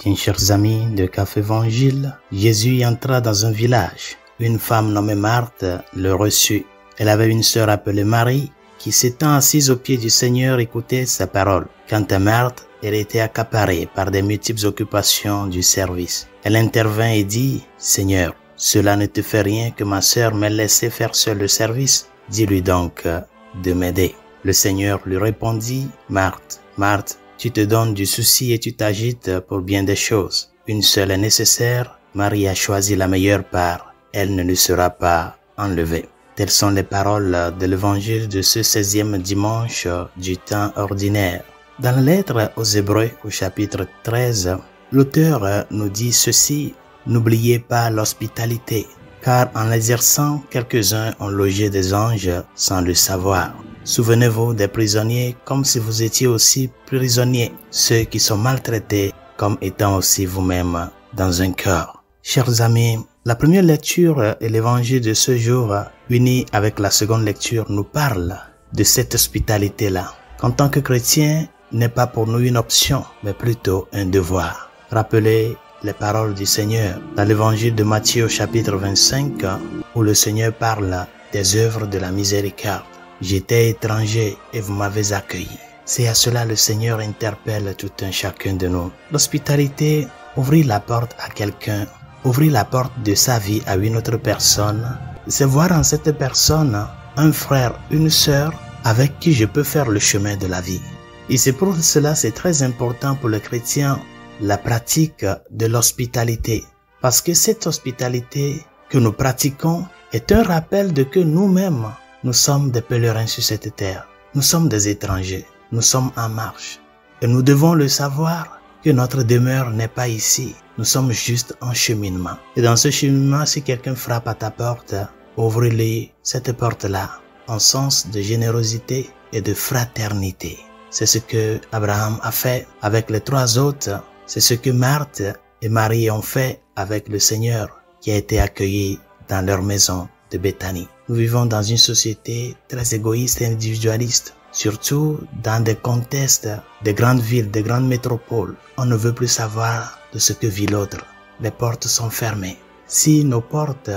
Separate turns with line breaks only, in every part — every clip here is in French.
matins, chers amis de Café Évangile, Jésus entra dans un village. Une femme nommée Marthe le reçut. Elle avait une sœur appelée Marie qui, s'étant assise aux pieds du Seigneur, écoutait sa parole. Quant à Marthe, elle était accaparée par des multiples occupations du service. Elle intervint et dit, « Seigneur, cela ne te fait rien que ma sœur m'ait laissé faire seule le service. Dis-lui donc de m'aider. » Le Seigneur lui répondit, « Marthe, Marthe, tu te donnes du souci et tu t'agites pour bien des choses. Une seule est nécessaire. Marie a choisi la meilleure part. Elle ne lui sera pas enlevée. » Telles sont les paroles de l'évangile de ce 16e dimanche du temps ordinaire. Dans la lettre aux Hébreux au chapitre 13, l'auteur nous dit ceci, « N'oubliez pas l'hospitalité, car en l'exerçant, quelques-uns ont logé des anges sans le savoir. Souvenez-vous des prisonniers comme si vous étiez aussi prisonniers, ceux qui sont maltraités comme étant aussi vous-même dans un cœur. » Chers amis, la première lecture et l'évangile de ce jour, unis avec la seconde lecture, nous parle de cette hospitalité-là. En tant que chrétien, n'est pas pour nous une option, mais plutôt un devoir. Rappelez les paroles du Seigneur dans l'évangile de Matthieu au chapitre 25, où le Seigneur parle des œuvres de la miséricorde. J'étais étranger et vous m'avez accueilli. C'est à cela le Seigneur interpelle tout un chacun de nous. L'hospitalité, ouvrir la porte à quelqu'un, ouvrir la porte de sa vie à une autre personne, c'est voir en cette personne un frère, une sœur avec qui je peux faire le chemin de la vie. Et c'est pour cela c'est très important pour le chrétien la pratique de l'hospitalité. Parce que cette hospitalité que nous pratiquons est un rappel de que nous-mêmes, nous sommes des pèlerins sur cette terre. Nous sommes des étrangers. Nous sommes en marche. Et nous devons le savoir que notre demeure n'est pas ici. Nous sommes juste en cheminement. Et dans ce cheminement, si quelqu'un frappe à ta porte, ouvre-lui cette porte-là en sens de générosité et de fraternité. C'est ce que Abraham a fait avec les trois autres. C'est ce que Marthe et Marie ont fait avec le Seigneur qui a été accueilli dans leur maison de Béthanie. Nous vivons dans une société très égoïste et individualiste, surtout dans des contextes de grandes villes, de grandes métropoles. On ne veut plus savoir de ce que vit l'autre. Les portes sont fermées. Si nos portes,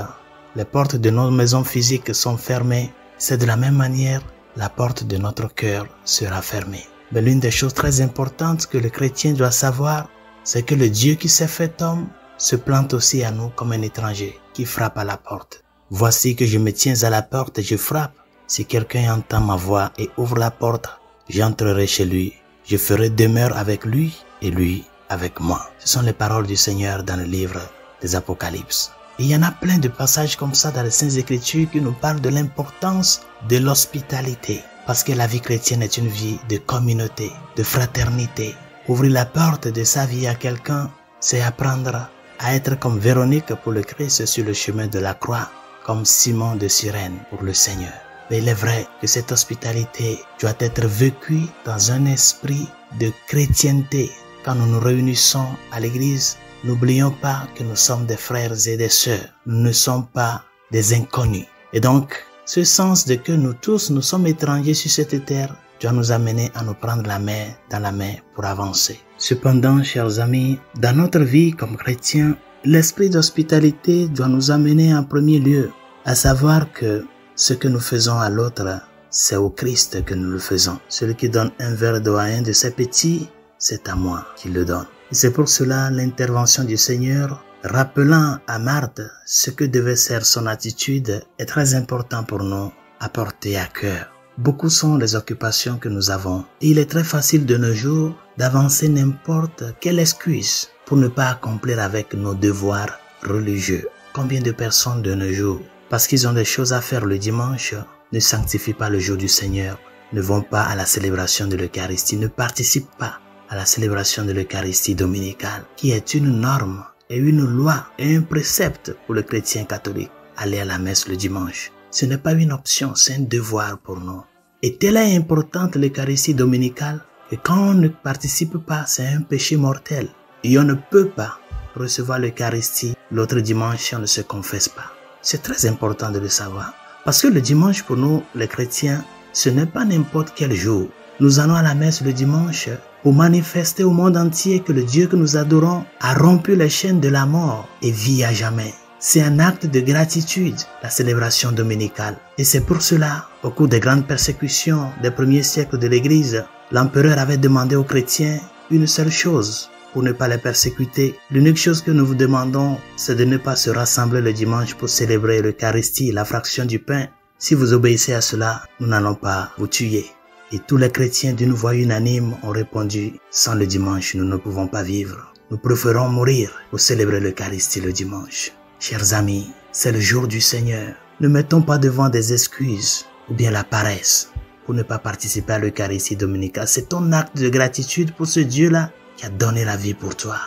les portes de nos maisons physiques sont fermées, c'est de la même manière la porte de notre cœur sera fermée. Mais l'une des choses très importantes que le chrétien doit savoir, c'est que le Dieu qui s'est fait homme se plante aussi à nous comme un étranger qui frappe à la porte. Voici que je me tiens à la porte et je frappe. Si quelqu'un entend ma voix et ouvre la porte, j'entrerai chez lui. Je ferai demeure avec lui et lui avec moi. Ce sont les paroles du Seigneur dans le livre des Apocalypses. Et il y en a plein de passages comme ça dans les Saintes Écritures qui nous parlent de l'importance de l'hospitalité. Parce que la vie chrétienne est une vie de communauté, de fraternité. Ouvrir la porte de sa vie à quelqu'un, c'est apprendre à être comme Véronique pour le Christ sur le chemin de la croix, comme Simon de Cyrène pour le Seigneur. Mais il est vrai que cette hospitalité doit être vécue dans un esprit de chrétienté. Quand nous nous réunissons à l'église, n'oublions pas que nous sommes des frères et des sœurs. Nous ne sommes pas des inconnus. Et donc, ce sens de que nous tous, nous sommes étrangers sur cette terre, doit nous amener à nous prendre la main dans la main pour avancer. Cependant, chers amis, dans notre vie comme chrétiens, l'esprit d'hospitalité doit nous amener en premier lieu à savoir que ce que nous faisons à l'autre, c'est au Christ que nous le faisons. Celui qui donne un verre d'eau à un de ses petits, c'est à moi qu'il le donne. Et c'est pour cela l'intervention du Seigneur, rappelant à Marthe ce que devait ser son attitude, est très important pour nous à porter à cœur. Beaucoup sont les occupations que nous avons. Et il est très facile de nos jours d'avancer n'importe quelle excuse pour ne pas accomplir avec nos devoirs religieux. Combien de personnes de nos jours, parce qu'ils ont des choses à faire le dimanche, ne sanctifient pas le jour du Seigneur, ne vont pas à la célébration de l'Eucharistie, ne participent pas à la célébration de l'Eucharistie dominicale, qui est une norme et une loi et un précepte pour le chrétien catholique. Aller à la messe le dimanche, ce n'est pas une option, c'est un devoir pour nous. Et telle est importante l'Eucharistie dominicale que quand on ne participe pas, c'est un péché mortel. Et on ne peut pas recevoir l'Eucharistie l'autre dimanche si on ne se confesse pas. C'est très important de le savoir. Parce que le dimanche pour nous, les chrétiens, ce n'est pas n'importe quel jour. Nous allons à la messe le dimanche pour manifester au monde entier que le Dieu que nous adorons a rompu les chaînes de la mort et vit à jamais. C'est un acte de gratitude, la célébration dominicale. Et c'est pour cela, au cours des grandes persécutions des premiers siècles de l'Église, l'empereur avait demandé aux chrétiens une seule chose pour ne pas les persécuter. L'unique chose que nous vous demandons, c'est de ne pas se rassembler le dimanche pour célébrer l'Eucharistie, la fraction du pain. Si vous obéissez à cela, nous n'allons pas vous tuer. Et tous les chrétiens d'une voix unanime ont répondu, sans le dimanche, nous ne pouvons pas vivre. Nous préférons mourir pour célébrer l'Eucharistie le dimanche. Chers amis, c'est le jour du Seigneur. Ne mettons pas devant des excuses ou bien la paresse pour ne pas participer à l'Eucharistie dominicale. C'est ton acte de gratitude pour ce Dieu-là qui a donné la vie pour toi.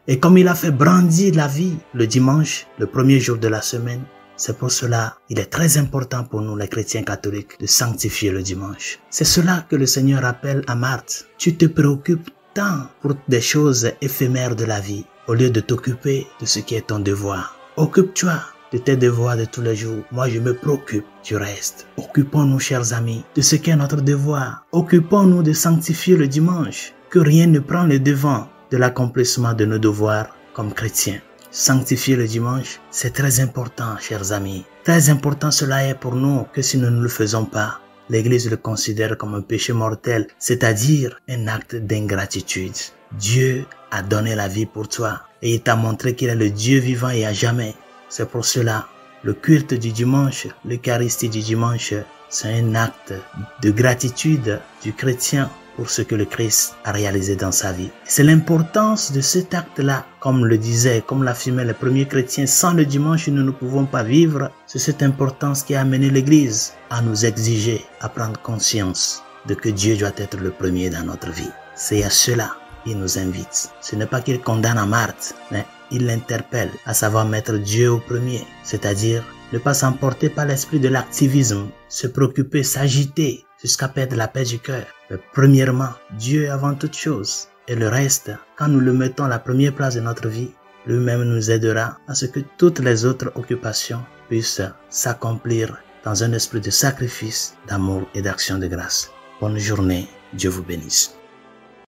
Et comme il a fait brandir la vie le dimanche, le premier jour de la semaine, c'est pour cela il est très important pour nous les chrétiens catholiques de sanctifier le dimanche. C'est cela que le Seigneur appelle à Marthe. Tu te préoccupes tant pour des choses éphémères de la vie au lieu de t'occuper de ce qui est ton devoir. Occupe-toi de tes devoirs de tous les jours. Moi, je me préoccupe du reste. Occupons-nous, chers amis, de ce qu'est notre devoir. Occupons-nous de sanctifier le dimanche. Que rien ne prend le devant de l'accomplissement de nos devoirs comme chrétiens. Sanctifier le dimanche, c'est très important, chers amis. Très important cela est pour nous que si nous ne le faisons pas, l'Église le considère comme un péché mortel, c'est-à-dire un acte d'ingratitude. Dieu a donné la vie pour toi et il t'a montré qu'il est le Dieu vivant et à jamais. C'est pour cela, le culte du dimanche, l'Eucharistie du dimanche, c'est un acte de gratitude du chrétien pour ce que le Christ a réalisé dans sa vie. C'est l'importance de cet acte-là, comme l'affirmaient les premiers chrétiens, sans le dimanche, nous ne pouvons pas vivre. C'est cette importance qui a amené l'Église à nous exiger, à prendre conscience de que Dieu doit être le premier dans notre vie. C'est à cela qu'il nous invite. Ce n'est pas qu'il condamne à Marthe, mais il l'interpelle à savoir mettre Dieu au premier, c'est-à-dire ne pas s'emporter par l'esprit de l'activisme, se préoccuper, s'agiter, jusqu'à perdre la paix du cœur. Mais premièrement, Dieu avant toute chose. Et le reste, quand nous le mettons à la première place de notre vie, lui-même nous aidera à ce que toutes les autres occupations puissent s'accomplir dans un esprit de sacrifice, d'amour et d'action de grâce. Bonne journée, Dieu vous bénisse.